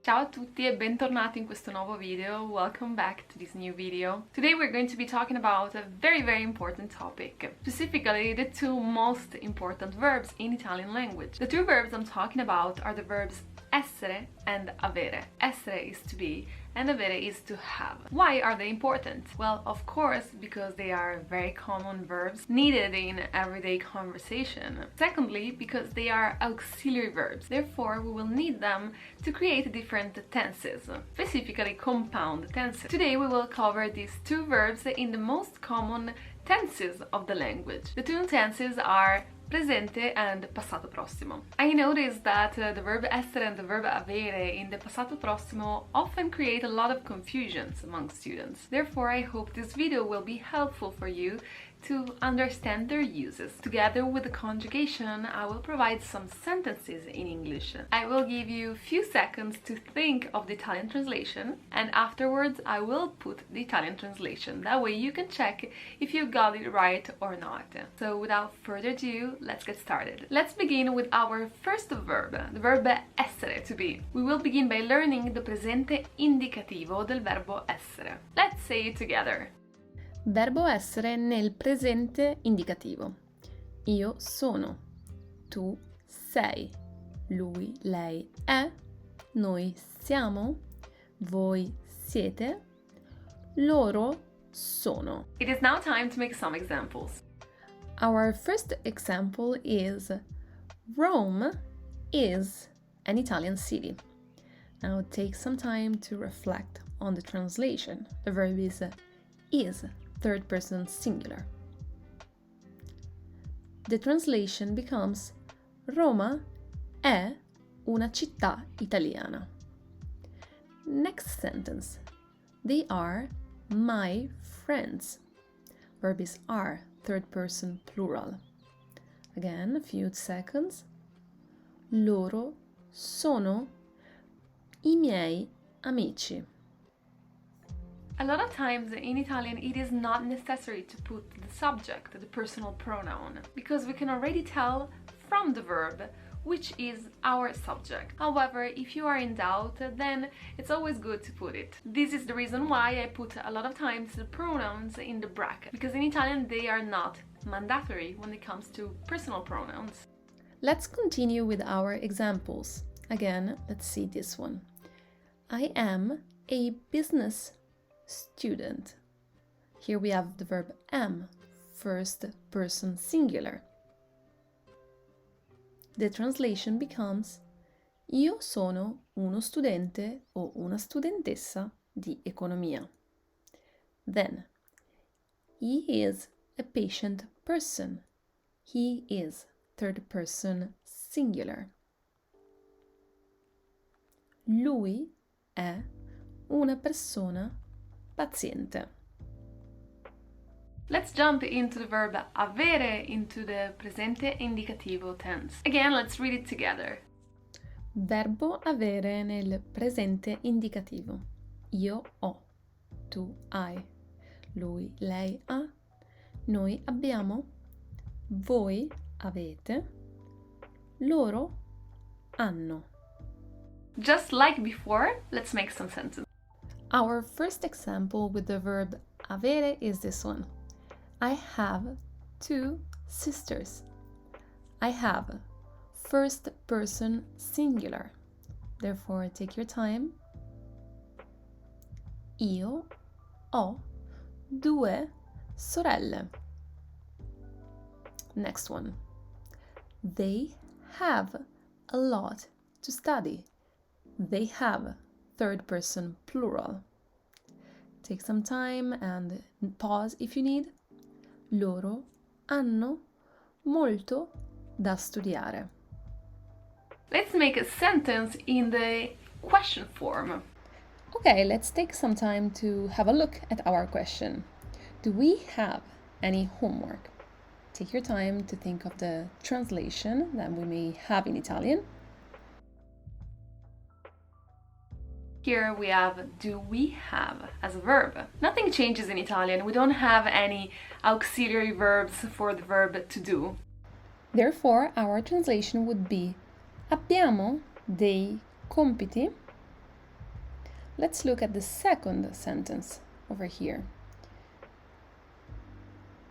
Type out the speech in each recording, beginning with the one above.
Ciao a tutti e bentornati in questo nuovo video. Welcome back to this new video. Today we're going to be talking about a very important topic, specifically the two most important verbs in Italian language. The two verbs I'm talking about are the verbs essere and avere. Essere is to be and avere is to have. Why are they important? Well, of course, because they are very common verbs needed in everyday conversation. Secondly, because they are auxiliary verbs. Therefore, we will need them to create different tenses, specifically compound tenses. Today we will cover these two verbs in the most common tenses of the language. The two tenses are Presente and Passato Prossimo. I noticed that the verb essere and the verb avere in the Passato Prossimo often create a lot of confusions among students. Therefore, I hope this video will be helpful for you to understand their uses. Together with the conjugation, I will provide some sentences in English. I will give you a few seconds to think of the Italian translation, and afterwards I will put the Italian translation. That way you can check if you got it right or not. So without further ado, let's get started. Let's begin with our first verb, the verb essere, to be. We will begin by learning the presente indicativo del verbo essere. Let's say it together. Verbo essere nel presente indicativo. Io sono, tu sei, lui, lei è, noi siamo, voi siete, loro sono. It is now time to make some examples. Our first example is Rome is an Italian city. Now take some time to reflect on the translation. The verb is third person singular. The translation becomes Roma è una città italiana. Next sentence. They are my friends. Verb is are, third person plural. Again, a few seconds. Loro sono i miei amici. A lot of times in Italian it is not necessary to put the subject, the personal pronoun, because we can already tell from the verb which is our subject. However, if you are in doubt, then it's always good to put it. This is the reason why I put a lot of times the pronouns in the bracket, because in Italian they are not mandatory when it comes to personal pronouns. Let's continue with our examples. Again, let's see this one. I am a business student. Here we have the verb am, first person singular. The translation becomes Io sono uno studente o una studentessa di economia. Then, he is a patient person. He is third person singular. Lui è una persona paziente. Let's jump into the verb avere into the presente indicativo tense. Again, let's read it together. Verbo avere nel presente indicativo. Io ho, tu hai, lui, lei ha, noi abbiamo, voi avete, loro hanno. Just like before, let's make some sentences. Our first example with the verb avere is this one. I have two sisters. I have first person singular. Therefore, take your time. Io ho due sorelle. Next one. They have a lot to study. They have third person plural. Take some time and pause if you need. Loro hanno molto da studiare. Let's make a sentence in the question form. Okay, let's take some time to have a look at our question. Do we have any homework? Take your time to think of the translation that we may have in Italian. Here we have do we have as a verb. Nothing changes in Italian. We don't have any auxiliary verbs for the verb to do. Therefore, our translation would be abbiamo dei compiti Let's look at the second sentence over here.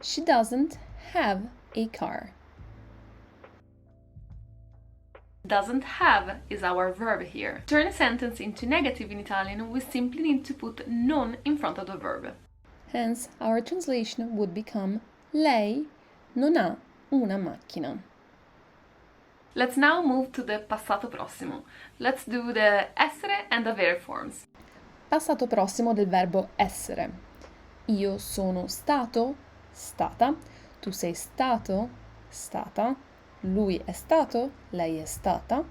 She doesn't have a car. Doesn't have is our verb here. To turn a sentence into negative in Italian, we simply need to put non in front of the verb. Hence, our translation would become Lei non ha una macchina. Let's now move to the Passato Prossimo. Let's do the ESSERE and AVERE forms. Passato prossimo del verbo essere. Io sono stato, stata. Tu sei stato, stata. Lui è stato, lei è stata.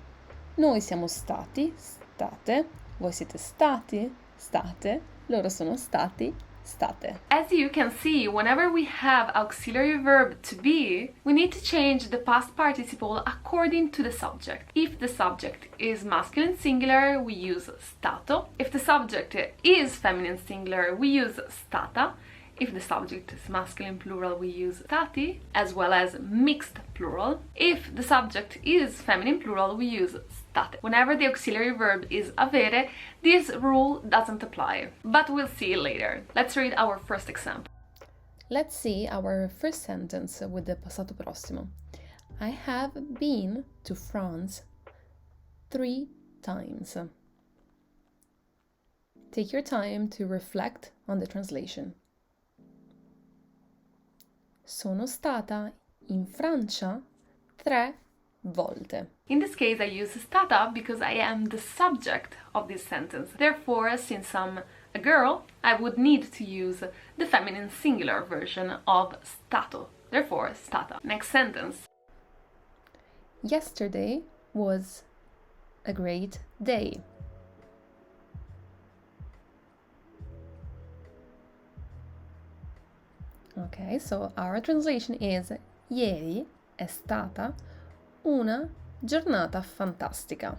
Noi siamo stati, state. Voi siete stati, state. Loro sono stati, state. As you can see, whenever we have auxiliary verb to be, we need to change the past participle according to the subject. If the subject is masculine singular, we use stato. If the subject is feminine singular, we use stata. If the subject is masculine plural, we use stati, as well as mixed plural. If the subject is feminine plural, we use state. Whenever the auxiliary verb is avere, this rule doesn't apply, but we'll see later. Let's read our first example. Let's see our first sentence with the passato prossimo. I have been to France 3 times. Take your time to reflect on the translation. Sono stata in Francia 3 volte. In this case, I use stata because I am the subject of this sentence. Therefore, since I'm a girl, I would need to use the feminine singular version of stato. Therefore, stata. Next sentence. Yesterday was a great day. Okay, so our translation is Ieri è stata una giornata fantastica.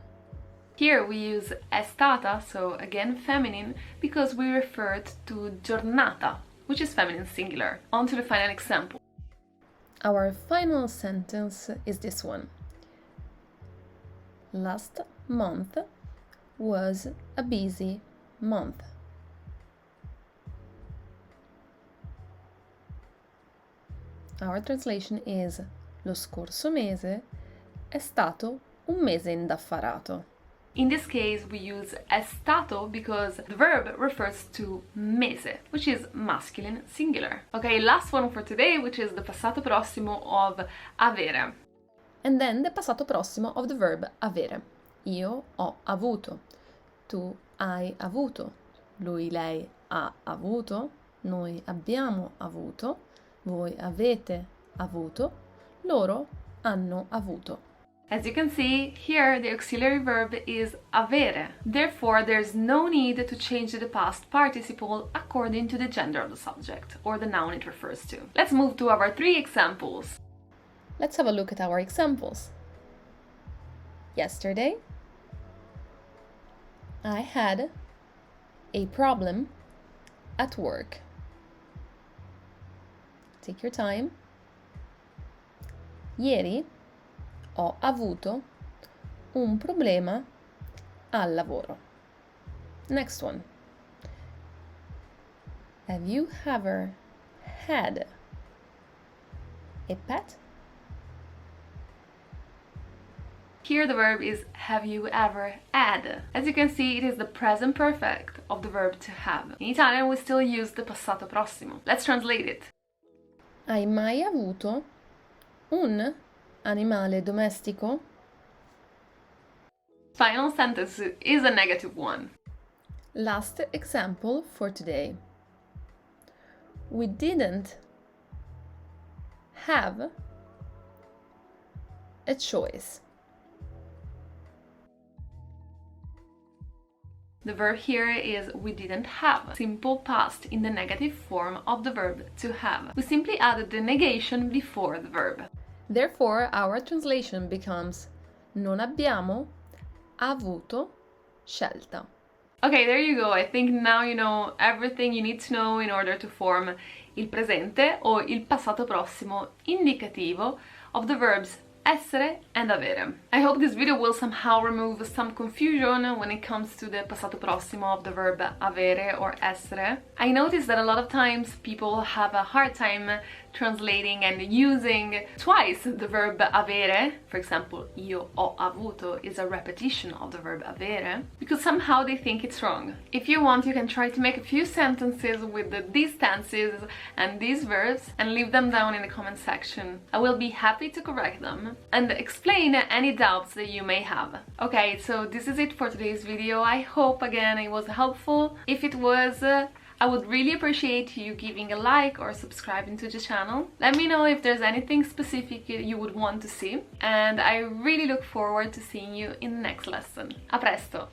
Here we use è stata, so again feminine, because we referred to giornata, which is feminine singular. On to the final example. Our final sentence is this one. Last month was a busy month. Our translation is lo scorso mese è stato un mese indaffarato. In this case, we use è stato because the verb refers to mese, which is masculine singular. Okay, last one for today, which is the passato prossimo of avere. And then the passato prossimo of the verb avere. Io ho avuto. Tu hai avuto. Lui, lei ha avuto. Noi abbiamo avuto. Voi avete avuto, loro hanno avuto. As you can see, here the auxiliary verb is avere. Therefore, there's no need to change the past participle according to the gender of the subject or the noun it refers to. Let's move to our 3 examples. Let's have a look at our examples. Yesterday, I had a problem at work. Take your time. Ieri ho avuto un problema al lavoro. Next one. Have you ever had a pet? Here the verb is have you ever had. As you can see, it is the present perfect of the verb to have. In Italian we still use the passato prossimo. Let's translate it. Hai mai avuto un animale domestico? Final sentence is a negative one. Last example for today. We didn't have a choice. The verb here is we didn't have, simple past in the negative form of the verb to have. We simply added the negation before the verb. Therefore, our translation becomes non abbiamo avuto scelta. Okay, there you go. I think now you know everything you need to know in order to form il presente or il passato prossimo indicativo of the verbs ESSERE and AVERE. I hope this video will somehow remove some confusion when it comes to the Passato Prossimo of the verb AVERE or ESSERE. I noticed that a lot of times people have a hard time translating and using twice the verb avere. For example, io ho avuto is a repetition of the verb avere, because somehow they think it's wrong. If you want, you can try to make a few sentences with these tenses and these verbs and leave them down in the comment section. I will be happy to correct them and explain any doubts that you may have. Okay, so this is it for today's video. I hope again it was helpful. If it was, I would really appreciate you giving a like or subscribing to the channel. Let me know if there's anything specific you would want to see, and I really look forward to seeing you in the next lesson. A presto!